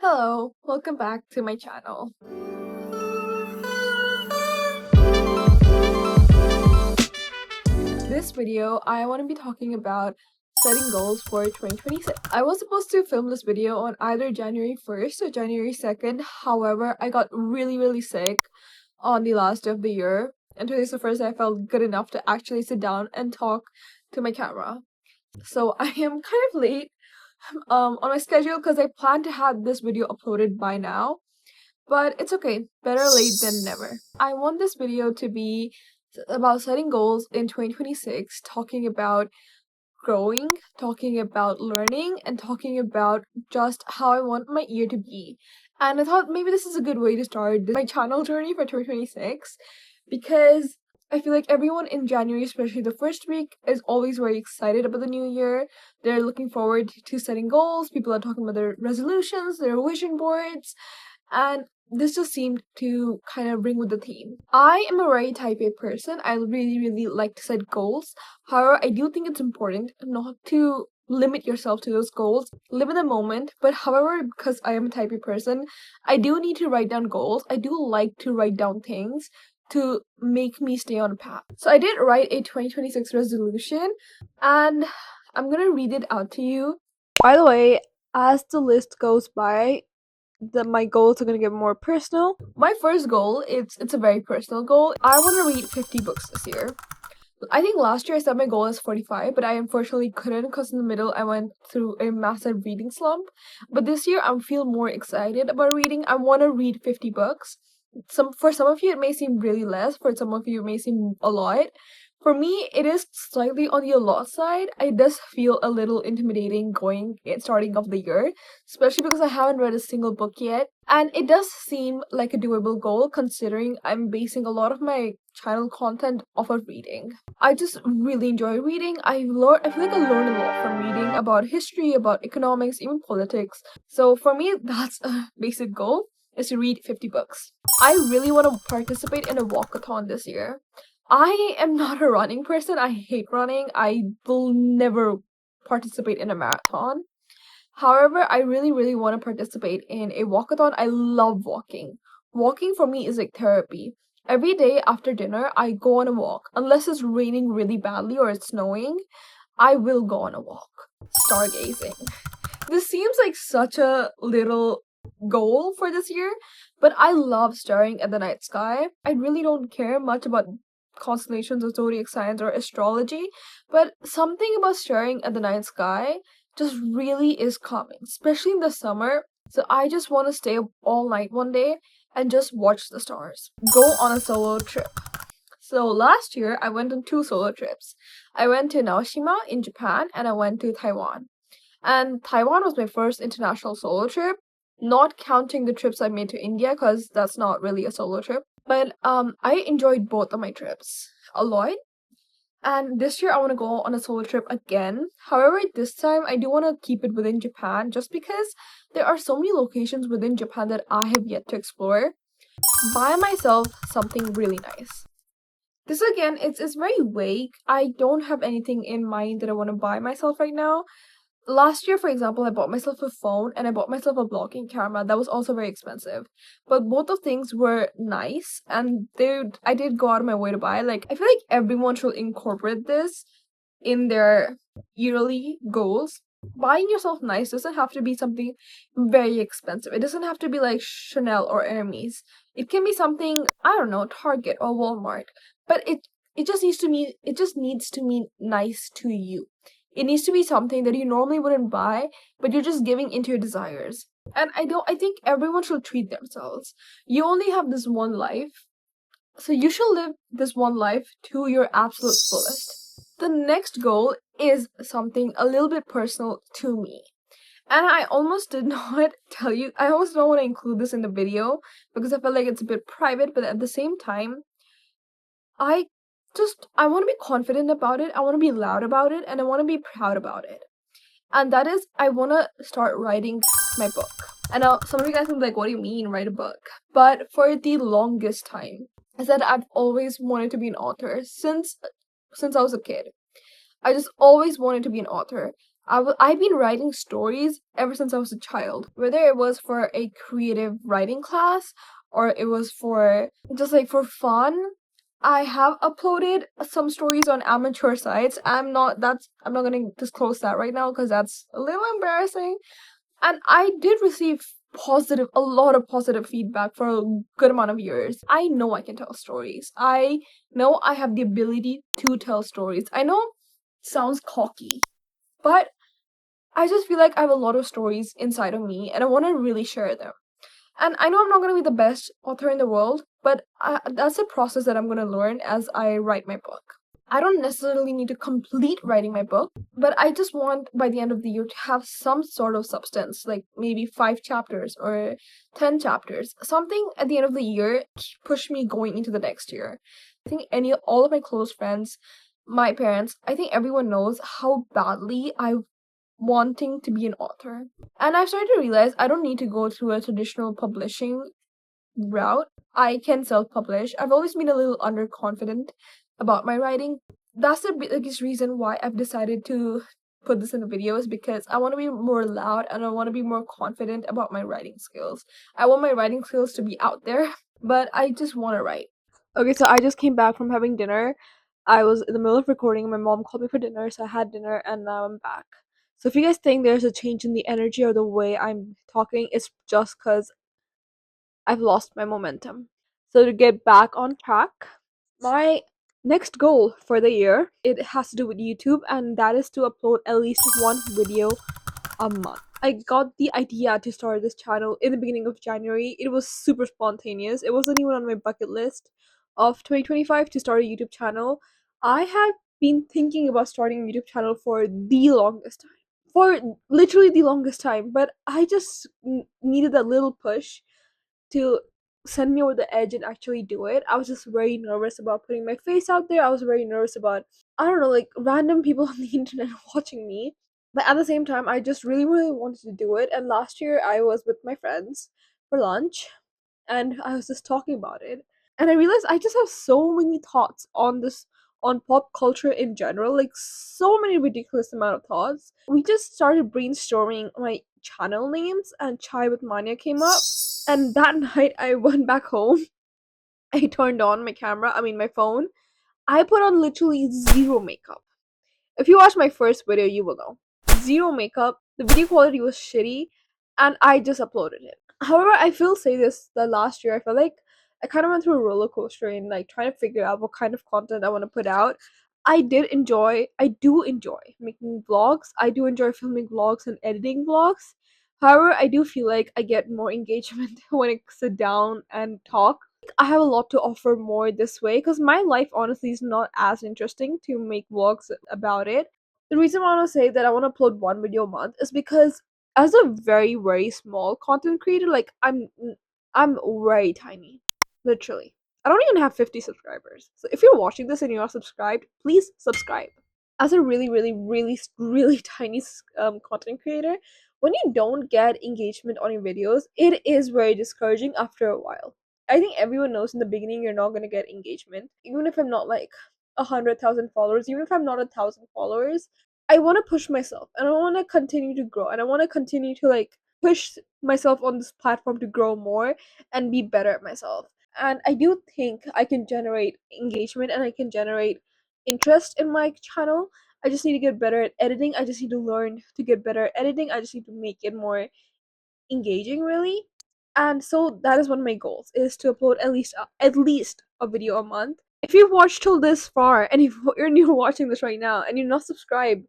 Hello, welcome back to my channel. This video, I want to be talking about setting goals for 2026. I was supposed to film this video on either January 1st or January 2nd. However, I got really sick on the last day of the year. And today's the first day I felt good enough to actually sit down and talk to my camera. So I am kind of late on my schedule because I planned to have this video uploaded by now. But it's okay, better late than never. I want this video to be about setting goals in 2026, talking about growing, talking about learning, and talking about just how I want my year to be. And I thought maybe this is a good way to start my channel journey for 2026 because I feel like everyone in January, especially the first week, is always very excited about the new year. They're looking forward to setting goals. People are talking about their resolutions, their vision boards, and this just seemed to kind of bring with the theme. I am a very type A person. I really like to set goals. However, I do think it's important not to limit yourself to those goals. Live in the moment. But however, because I am a type A person, I do need to write down goals. I do like to write down things to make me stay on a path. So I did write a 2026 resolution and I'm gonna read it out to you. By the way, as the list goes by, my goals are gonna get more personal. My first goal, it's a very personal goal. I want to read 50 books this year. I think last year I set my goal as 45, but I unfortunately couldn't because in the middle I went through a massive reading slump. But this year I feel more excited about reading. I want to read 50 books. For some of you it may seem really less, for some of you it may seem a lot. For me, it is slightly on the a lot side. It does feel a little intimidating starting of the year, especially because I haven't read a single book yet. And it does seem like a doable goal considering I'm basing a lot of my channel content off of reading. I just really enjoy reading. I feel like I learn a lot from reading about history, about economics, even politics. So for me, that's a basic goal, is to read 50 books. I really want to participate in a walkathon this year. I am not a running person. I hate running. I will never participate in a marathon. However, I really want to participate in a walkathon. I love walking. Walking for me is like therapy. Every day after dinner, I go on a walk. Unless it's raining really badly or it's snowing, I will go on a walk. Stargazing. This seems like such a little goal for this year, but I love staring at the night sky. I really don't care much about constellations or zodiac signs or astrology, but something about staring at the night sky just really is calming, especially in the summer. So I just want to stay up all night one day and just watch the stars. Go on a solo trip. So last year I went on 2 solo trips. I went to Naoshima in Japan and I went to Taiwan. And Taiwan was my first international solo trip, not counting the trips I made to India because that's not really a solo trip. But I enjoyed both of my trips a lot. And this year I want to go on a solo trip again. However, this time I do want to keep it within Japan just because there are so many locations within Japan that I have yet to explore. Buy myself something really nice. This again, it's very vague. I don't have anything in mind that I want to buy myself right now. Last year, for example, I bought myself a phone and I bought myself a vlogging camera that was also very expensive. But both of things were nice and I did go out of my way to buy. Like, I feel like everyone should incorporate this in their yearly goals. Buying yourself nice doesn't have to be something very expensive. It doesn't have to be like Chanel or Hermes. It can be something, I don't know, Target or Walmart. But it just needs to be nice to you. It needs to be something that you normally wouldn't buy, but you're just giving into your desires. And I think everyone should treat themselves. You only have this one life, so you should live this one life to your absolute fullest. The next goal is something a little bit personal to me. And I almost did not tell you, I almost don't want to include this in the video because I felt like it's a bit private, but at the same time, I want to be confident about it, I want to be loud about it, and I want to be proud about it. And that is, I want to start writing my book. And now some of you guys will be like, what do you mean write a book? But for the longest time, I said I've always wanted to be an author since I was a kid. I just always wanted to be an author. I've been writing stories ever since I was a child, whether it was for a creative writing class or it was for just like for fun. I have uploaded some stories on amateur sites. I'm not gonna disclose that right now because that's a little embarrassing. And I did receive a lot of positive feedback for a good amount of years. I know I can tell stories. I know I have the ability to tell stories. I know it sounds cocky, but I just feel like I have a lot of stories inside of me and I want to really share them. And I know I'm not going to be the best author in the world, but that's a process that I'm going to learn as I write my book. I don't necessarily need to complete writing my book, but I just want by the end of the year to have some sort of substance, like maybe 5 chapters or 10 chapters. Something at the end of the year push me going into the next year. I think all of my close friends, my parents, I think everyone knows how badly I wanting to be an author. And I've started to realize I don't need to go through a traditional publishing route. I can self publish. I've always been a little underconfident about my writing. That's the biggest reason why I've decided to put this in the videos because I want to be more loud and I want to be more confident about my writing skills. I want my writing skills to be out there, but I just want to write. Okay, so I just came back from having dinner. I was in the middle of recording. My mom called me for dinner, so I had dinner and now I'm back. So if you guys think there's a change in the energy or the way I'm talking, it's just because I've lost my momentum. So to get back on track, my next goal for the year, it has to do with YouTube, and that is to upload at least one video a month. I got the idea to start this channel in the beginning of January. It was super spontaneous. It wasn't even on my bucket list of 2025 to start a YouTube channel. I had been thinking about starting a YouTube channel for the longest time. For literally the longest time, but I just needed that little push to send me over the edge and actually do it. I was just very nervous about putting my face out there. I was very nervous about, I don't know, like random people on the internet watching me. But at the same time, I just really, really wanted to do it. And last year, I was with my friends for lunch and I was just talking about it. And I realized I just have so many thoughts on this, on pop culture in general, like so many ridiculous amount of thoughts. We just started brainstorming my channel names and Chai with Manya came up. And that night I went back home. I turned on my camera, my phone. I put on literally zero makeup. If you watch my first video, you will know. Zero makeup, the video quality was shitty, and I just uploaded it. However, I will say this, the last year I felt like I kind of went through a roller coaster in like trying to figure out what kind of content I want to put out. I do enjoy making vlogs. I do enjoy filming vlogs and editing vlogs. However, I do feel like I get more engagement when I sit down and talk. I have a lot to offer more this way because my life honestly is not as interesting to make vlogs about it. The reason why I want to say that I want to upload one video a month is because as a very very small content creator, like I'm very tiny, literally. I don't even have 50 subscribers. So if you're watching this and you're not subscribed, please subscribe. As a really really really really tiny content creator, when you don't get engagement on your videos, it is very discouraging after a while. I think everyone knows in the beginning you're not going to get engagement. Even if I'm not like 100,000 followers, even if I'm not 1,000 followers, I want to push myself and I want to continue to grow and I want to continue to like push myself on this platform to grow more and be better at myself. And I do think I can generate engagement and I can generate interest in my channel. I just need to get better at editing. I just need to learn to get better at editing. I just need to make it more engaging really. And so that is one of my goals is to upload at least a video a month. If you've watched till this far and if you're watching this right now and you're not subscribed,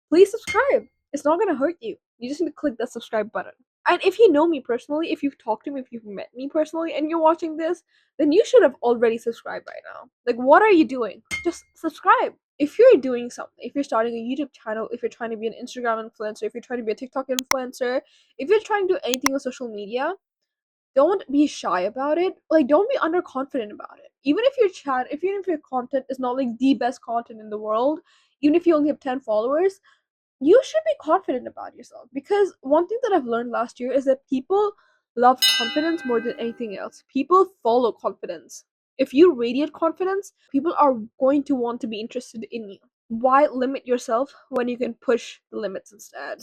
please subscribe. It's not gonna hurt you. You just need to click that subscribe button. And if you know me personally, if you've talked to me, if you've met me personally, and you're watching this, then you should have already subscribed by now. Like, what are you doing? Just subscribe. If you're doing something, if you're starting a YouTube channel, if you're trying to be an Instagram influencer, if you're trying to be a TikTok influencer, if you're trying to do anything on social media, don't be shy about it. Like, don't be underconfident about it. Even if your content is not like the best content in the world, even if you only have 10 followers, you should be confident about yourself. Because one thing that I've learned last year is that people love confidence more than anything else. People follow confidence. If you radiate confidence, people are going to want to be interested in you. Why limit yourself when you can push the limits instead?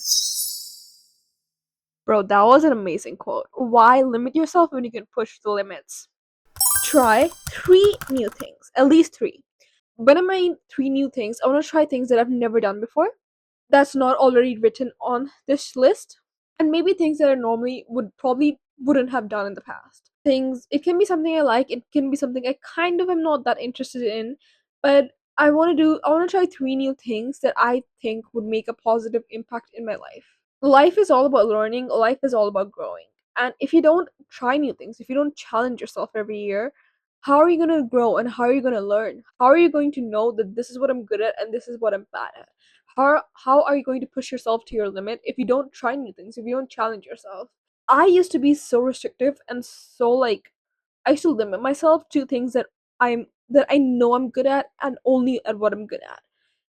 Bro, that was an amazing quote. Why limit yourself when you can push the limits? Try 3 new things, at least 3. When I mean 3 new things, I want to try things that I've never done before, that's not already written on this list, and maybe things that I normally wouldn't have done in the past. Things, it can be something I like, it can be something I kind of am not that interested in, but I want to try 3 new things that I think would make a positive impact in my life. Life is all about learning, life is all about growing. And if you don't try new things, if you don't challenge yourself every year, how are you going to grow and how are you going to learn? How are you going to know that this is what I'm good at and this is what I'm bad at? How are you going to push yourself to your limit if you don't try new things, if you don't challenge yourself? I used to be so restrictive and so like I used to limit myself to things that I know I'm good at and only at what I'm good at.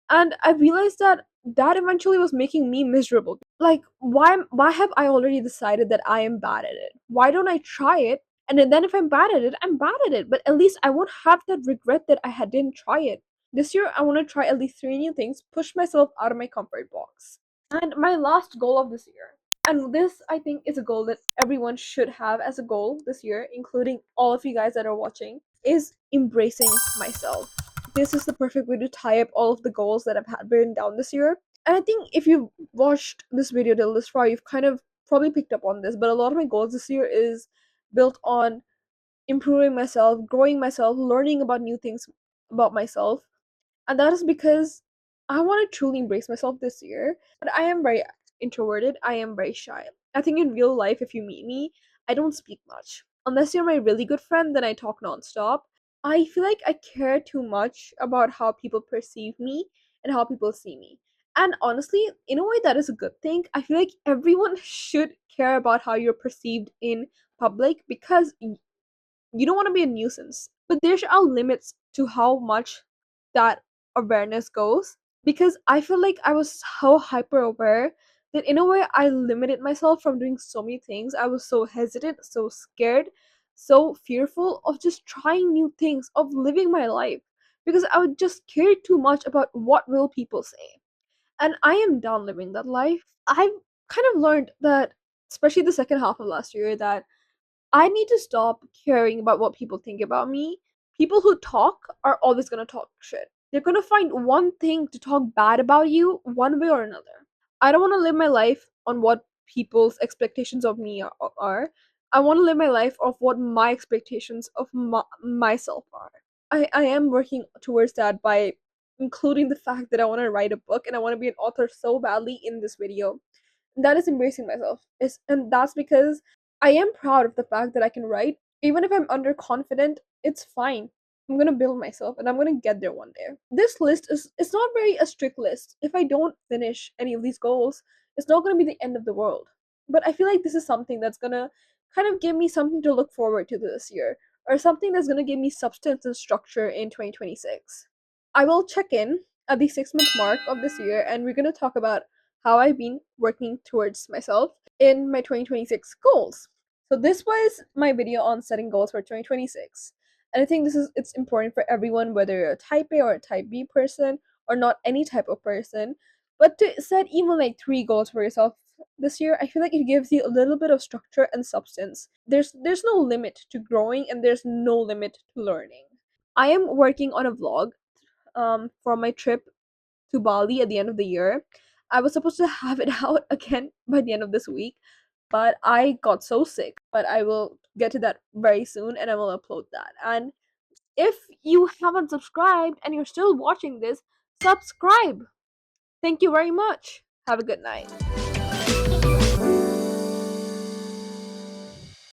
And I realized that that eventually was making me miserable. Like why have I already decided that I am bad at it? Why don't I try it? And then if I'm bad at it, I'm bad at it. But at least I won't have that regret that didn't try it. This year I want to try at least 3 new things, push myself out of my comfort box. And my last goal of this year, and this I think is a goal that everyone should have as a goal this year, including all of you guys that are watching, is embracing myself. This is the perfect way to tie up all of the goals that I've had written down this year. And I think if you've watched this video till this far, you've kind of probably picked up on this, but a lot of my goals this year is built on improving myself, growing myself, learning about new things about myself. And that is because I want to truly embrace myself this year. But I am very introverted, I am very shy. I think in real life, if you meet me, I don't speak much. Unless you're my really good friend, then I talk nonstop. I feel like I care too much about how people perceive me and how people see me. And honestly, in a way, that is a good thing. I feel like everyone should care about how you're perceived in public because you don't want to be a nuisance. But there are limits to how much that awareness goes, because I feel like I was so hyper aware that in a way I limited myself from doing so many things. I was so hesitant, so scared, so fearful of just trying new things, of living my life, because I would just care too much about what will people say. And I am done living that life. I've kind of learned that, especially the second half of last year, that I need to stop caring about what people think about me. People who talk are always going to talk shit. They're going to find one thing to talk bad about you one way or another. I don't want to live my life on what people's expectations of me are. I want to live my life of what my expectations of myself are. I am working towards that by including the fact that I want to write a book and I want to be an author so badly in this video. That is embracing myself. And that's because I am proud of the fact that I can write. Even if I'm underconfident, it's fine. I'm gonna build myself and I'm gonna get there one day. This list is it's not very a strict list. If I don't finish any of these goals, it's not gonna be the end of the world. But I feel like this is something that's gonna kind of give me something to look forward to this year, or something that's gonna give me substance and structure in 2026. I will check in at the 6 month mark of this year and we're gonna talk about how I've been working towards myself in my 2026 goals. So this was my video on setting goals for 2026. And I think it's important for everyone, whether you're a type A or a type B person or not any type of person, but to set even like 3 goals for yourself this year. I feel like it gives you a little bit of structure and substance. There's no limit to growing and there's no limit to learning. I am working on a vlog for my trip to Bali at the end of the year. I was supposed to have it out again by the end of this week, but I got so sick. But I will get to that very soon and I will upload that. And if you haven't subscribed and you're still watching this, subscribe. Thank you very much. Have a good night.